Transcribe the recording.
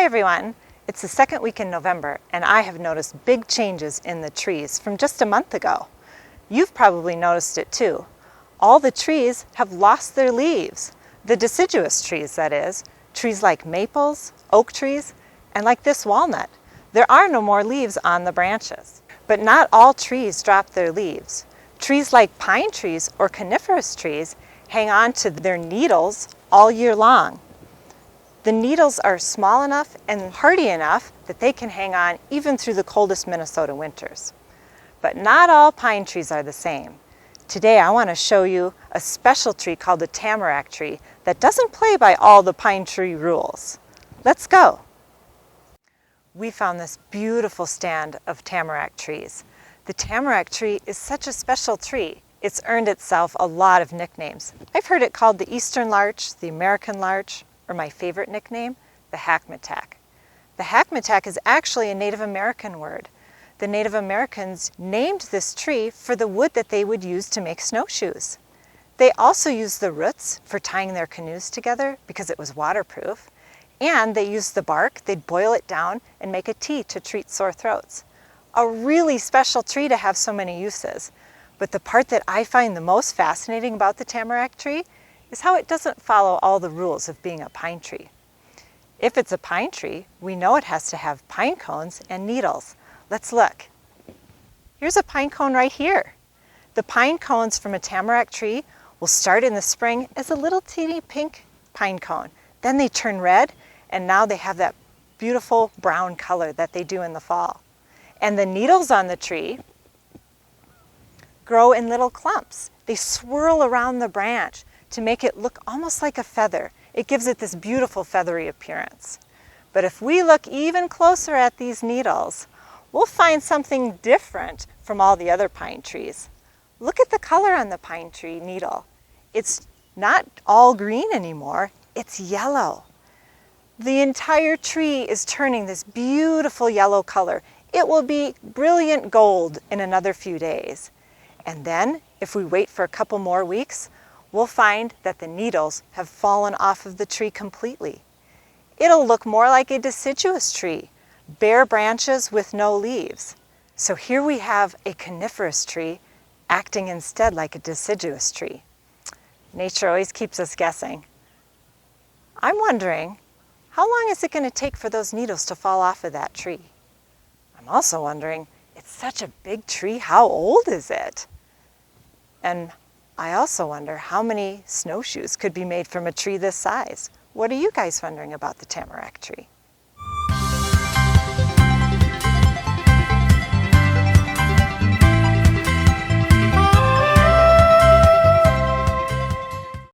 Hi everyone! It's the second week in November and I have noticed big changes in the trees from just a month ago. You've probably noticed it too. All the trees have lost their leaves. The deciduous trees, that is. Trees like maples, oak trees, and like this walnut. There are no more leaves on the branches. But not all trees drop their leaves. Trees like pine trees or coniferous trees hang on to their needles all year long. The needles are small enough and hardy enough that they can hang on even through the coldest Minnesota winters. But not all pine trees are the same. Today I want to show you a special tree called the Tamarack tree that doesn't play by all the pine tree rules. Let's go! We found this beautiful stand of tamarack trees. The tamarack tree is such a special tree. It's earned itself a lot of nicknames. I've heard it called the Eastern larch, the American larch, or my favorite nickname, the hackmatack. The hackmatack is actually a Native American word. The Native Americans named this tree for the wood that they would use to make snowshoes. They also used the roots for tying their canoes together because it was waterproof. And they used the bark, they'd boil it down and make a tea to treat sore throats. A really special tree to have so many uses. But the part that I find the most fascinating about the tamarack tree is how it doesn't follow all the rules of being a pine tree. If it's a pine tree, we know it has to have pine cones and needles. Let's look. Here's a pine cone right here. The pine cones from a tamarack tree will start in the spring as a little teeny pink pine cone. Then they turn red, and now they have that beautiful brown color that they do in the fall. And the needles on the tree grow in little clumps. They swirl around the branch to make it look almost like a feather. It gives it this beautiful feathery appearance. But if we look even closer at these needles, we'll find something different from all the other pine trees. Look at the color on the pine tree needle. It's not all green anymore, it's yellow. The entire tree is turning this beautiful yellow color. It will be brilliant gold in another few days. And then, if we wait for a couple more weeks, we'll find that the needles have fallen off of the tree completely. It'll look more like a deciduous tree, bare branches with no leaves. So here we have a coniferous tree acting instead like a deciduous tree. Nature always keeps us guessing. I'm wondering, how long is it going to take for those needles to fall off of that tree? I'm also wondering, it's such a big tree, how old is it? And I also wonder how many snowshoes could be made from a tree this size. What are you guys wondering about the tamarack tree?